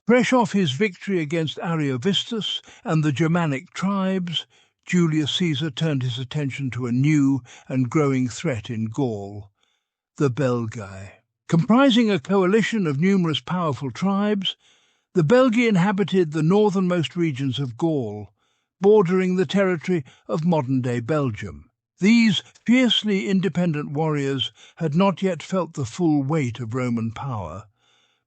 Fresh off his victory against Ariovistus and the Germanic tribes, Julius Caesar turned his attention to a new and growing threat in Gaul, the Belgae. Comprising a coalition of numerous powerful tribes, the Belgae inhabited the northernmost regions of Gaul, bordering the territory of modern-day Belgium. These fiercely independent warriors had not yet felt the full weight of Roman power,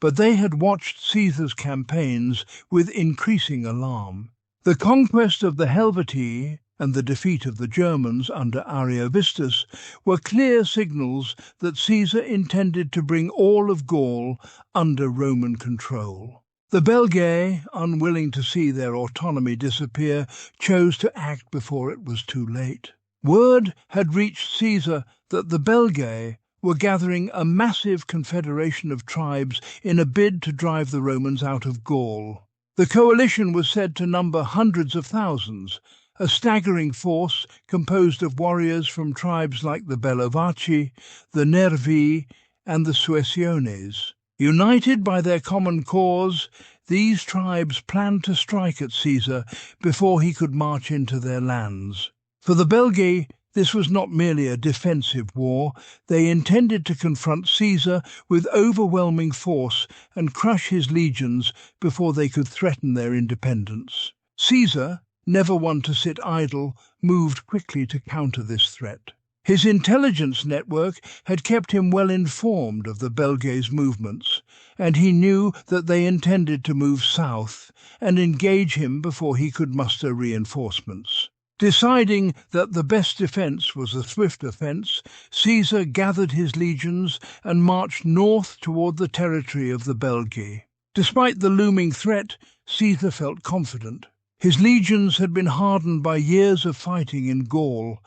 but they had watched Caesar's campaigns with increasing alarm. The conquest of the Helvetii and the defeat of the Germans under Ariovistus were clear signals that Caesar intended to bring all of Gaul under Roman control. The Belgae, unwilling to see their autonomy disappear, chose to act before it was too late. Word had reached Caesar that the Belgae were gathering a massive confederation of tribes in a bid to drive the Romans out of Gaul. The coalition was said to number hundreds of thousands, a staggering force composed of warriors from tribes like the Bellovaci, the Nervii, and the Suessiones. United by their common cause, these tribes planned to strike at Caesar before he could march into their lands. For the Belgae, this was not merely a defensive war. They intended to confront Caesar with overwhelming force and crush his legions before they could threaten their independence. Caesar, never one to sit idle, moved quickly to counter this threat. His intelligence network had kept him well informed of the Belgae's movements, and he knew that they intended to move south and engage him before he could muster reinforcements. Deciding that the best defence was a swift offence, Caesar gathered his legions and marched north toward the territory of the Belgae. Despite the looming threat, Caesar felt confident. His legions had been hardened by years of fighting in Gaul,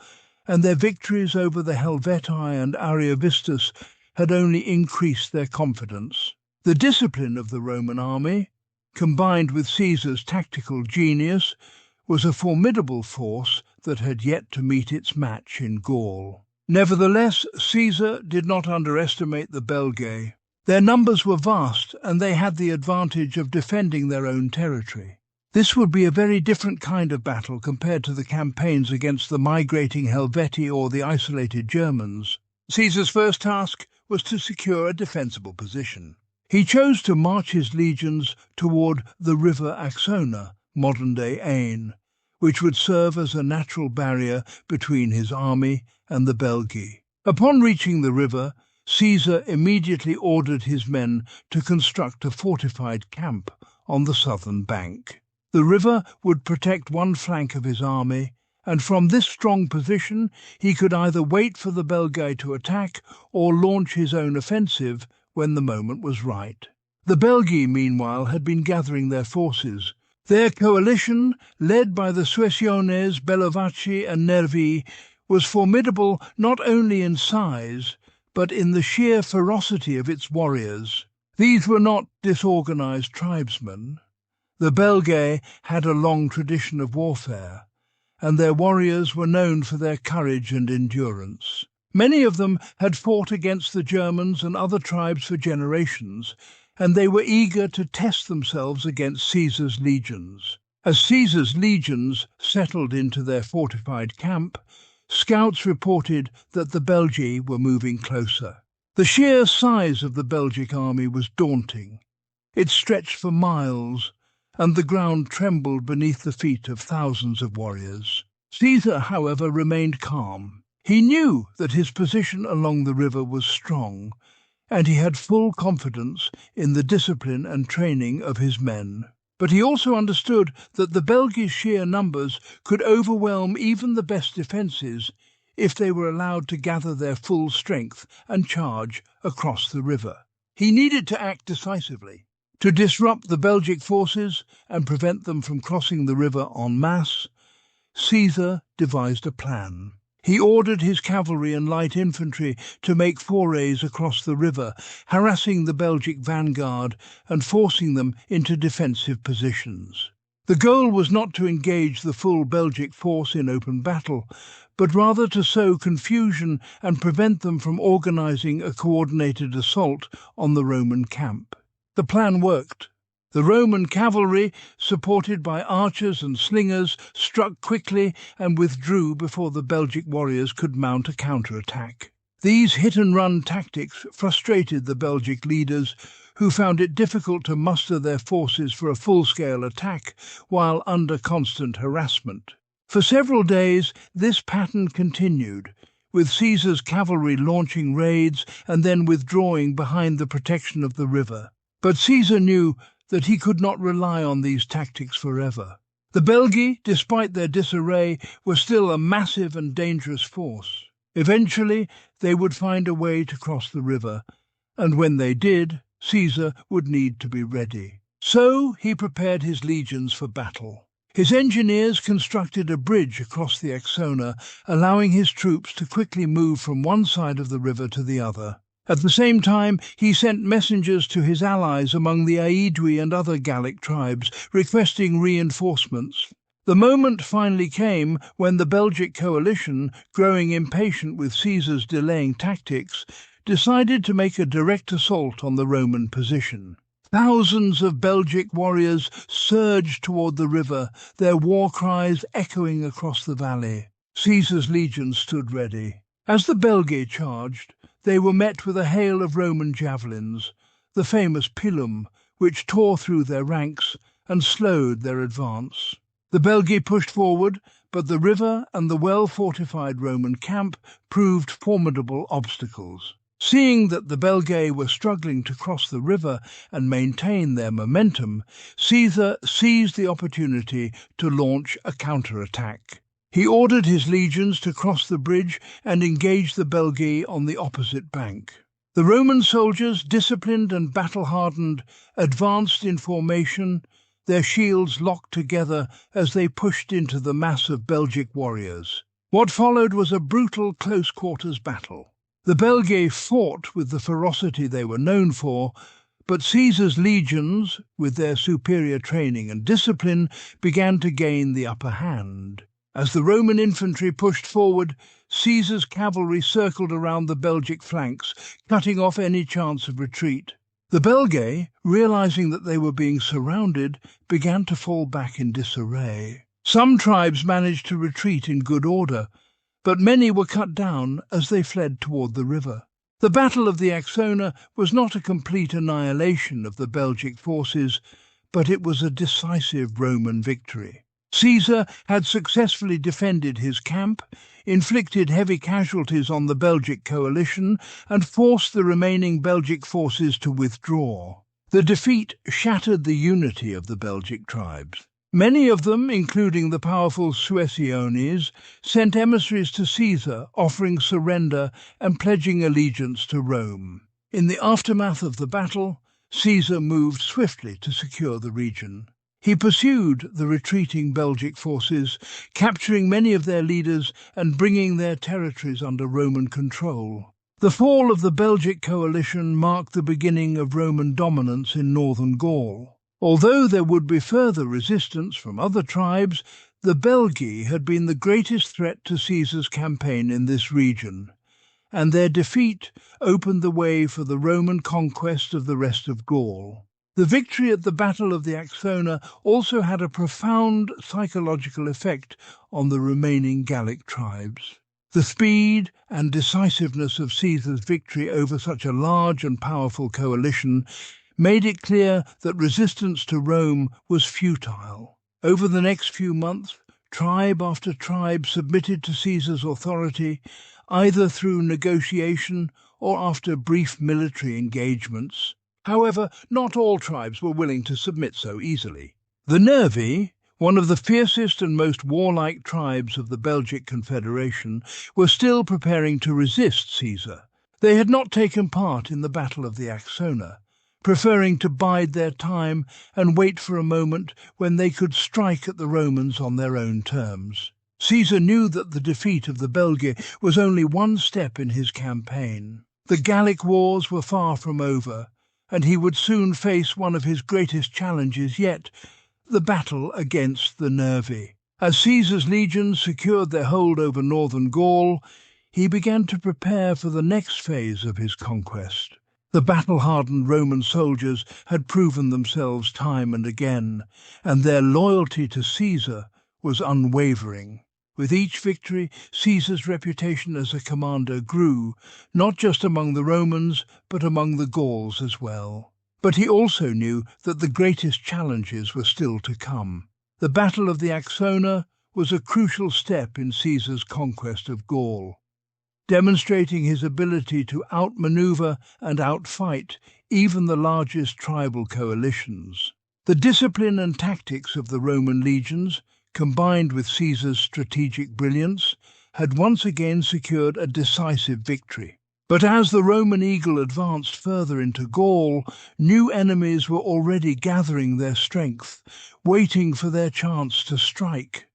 and their victories over the Helvetii and Ariovistus had only increased their confidence. The discipline of the Roman army, combined with Caesar's tactical genius, was a formidable force that had yet to meet its match in Gaul. Nevertheless, Caesar did not underestimate the Belgae. Their numbers were vast, and they had the advantage of defending their own territory. This would be a very different kind of battle compared to the campaigns against the migrating Helvetii or the isolated Germans. Caesar's first task was to secure a defensible position. He chose to march his legions toward the River Axona, modern-day Aisne, which would serve as a natural barrier between his army and the Belgae. Upon reaching the river, Caesar immediately ordered his men to construct a fortified camp on the southern bank. The river would protect one flank of his army, and from this strong position he could either wait for the Belgae to attack or launch his own offensive when the moment was right. The Belgae, meanwhile, had been gathering their forces. Their coalition, led by the Suessiones, Bellovaci and Nervii, was formidable not only in size, but in the sheer ferocity of its warriors. These were not disorganized tribesmen. The Belgae had a long tradition of warfare, and their warriors were known for their courage and endurance. Many of them had fought against the Germans and other tribes for generations, and they were eager to test themselves against Caesar's legions. As Caesar's legions settled into their fortified camp, scouts reported that the Belgae were moving closer. The sheer size of the Belgic army was daunting. It stretched for miles, and the ground trembled beneath the feet of thousands of warriors. Caesar, however, remained calm. He knew that his position along the river was strong, and he had full confidence in the discipline and training of his men. But he also understood that the Belgae's sheer numbers could overwhelm even the best defences if they were allowed to gather their full strength and charge across the river. He needed to act decisively. To disrupt the Belgic forces and prevent them from crossing the river en masse, Caesar devised a plan. He ordered his cavalry and light infantry to make forays across the river, harassing the Belgic vanguard and forcing them into defensive positions. The goal was not to engage the full Belgic force in open battle, but rather to sow confusion and prevent them from organizing a coordinated assault on the Roman camp. The plan worked. The Roman cavalry, supported by archers and slingers, struck quickly and withdrew before the Belgic warriors could mount a counterattack. These hit-and-run tactics frustrated the Belgic leaders, who found it difficult to muster their forces for a full-scale attack while under constant harassment. For several days this pattern continued, with Caesar's cavalry launching raids and then withdrawing behind the protection of the river. But Caesar knew that he could not rely on these tactics forever. The Belgae, despite their disarray, were still a massive and dangerous force. Eventually, they would find a way to cross the river, and when they did, Caesar would need to be ready. So he prepared his legions for battle. His engineers constructed a bridge across the Axona, allowing his troops to quickly move from one side of the river to the other. At the same time, he sent messengers to his allies among the Aidwi and other Gallic tribes, requesting reinforcements. The moment finally came when the Belgic coalition, growing impatient with Caesar's delaying tactics, decided to make a direct assault on the Roman position. Thousands of Belgic warriors surged toward the river, their war cries echoing across the valley. Caesar's legions stood ready. As the Belgae charged, they were met with a hail of Roman javelins, the famous pilum, which tore through their ranks and slowed their advance. The Belgae pushed forward, but the river and the well-fortified Roman camp proved formidable obstacles. Seeing that the Belgae were struggling to cross the river and maintain their momentum, Caesar seized the opportunity to launch a counterattack. He ordered his legions to cross the bridge and engage the Belgae on the opposite bank. The Roman soldiers, disciplined and battle-hardened, advanced in formation, their shields locked together as they pushed into the mass of Belgic warriors. What followed was a brutal close-quarters battle. The Belgae fought with the ferocity they were known for, but Caesar's legions, with their superior training and discipline, began to gain the upper hand. As the Roman infantry pushed forward, Caesar's cavalry circled around the Belgic flanks, cutting off any chance of retreat. The Belgae, realizing that they were being surrounded, began to fall back in disarray. Some tribes managed to retreat in good order, but many were cut down as they fled toward the river. The Battle of the Axona was not a complete annihilation of the Belgic forces, but it was a decisive Roman victory. Caesar had successfully defended his camp, inflicted heavy casualties on the Belgic coalition, and forced the remaining Belgic forces to withdraw. The defeat shattered the unity of the Belgic tribes. Many of them, including the powerful Suessiones, sent emissaries to Caesar offering surrender and pledging allegiance to Rome. In the aftermath of the battle, Caesar moved swiftly to secure the region. He pursued the retreating Belgic forces, capturing many of their leaders and bringing their territories under Roman control. The fall of the Belgic coalition marked the beginning of Roman dominance in northern Gaul. Although there would be further resistance from other tribes, the Belgae had been the greatest threat to Caesar's campaign in this region, and their defeat opened the way for the Roman conquest of the rest of Gaul. The victory at the Battle of the Axona also had a profound psychological effect on the remaining Gallic tribes. The speed and decisiveness of Caesar's victory over such a large and powerful coalition made it clear that resistance to Rome was futile. Over the next few months, tribe after tribe submitted to Caesar's authority, either through negotiation or after brief military engagements. However, not all tribes were willing to submit so easily. The Nervi, one of the fiercest and most warlike tribes of the Belgic Confederation, were still preparing to resist Caesar. They had not taken part in the Battle of the Axona, preferring to bide their time and wait for a moment when they could strike at the Romans on their own terms. Caesar knew that the defeat of the Belgae was only one step in his campaign. The Gallic wars were far from over, and he would soon face one of his greatest challenges yet, the battle against the Nervi. As Caesar's legions secured their hold over northern Gaul, he began to prepare for the next phase of his conquest. The battle-hardened Roman soldiers had proven themselves time and again, and their loyalty to Caesar was unwavering. With each victory, Caesar's reputation as a commander grew, not just among the Romans, but among the Gauls as well. But he also knew that the greatest challenges were still to come. The Battle of the Axona was a crucial step in Caesar's conquest of Gaul, demonstrating his ability to outmaneuver and outfight even the largest tribal coalitions. The discipline and tactics of the Roman legions, combined with Caesar's strategic brilliance, had once again secured a decisive victory. But as the Roman eagle advanced further into Gaul, new enemies were already gathering their strength, waiting for their chance to strike.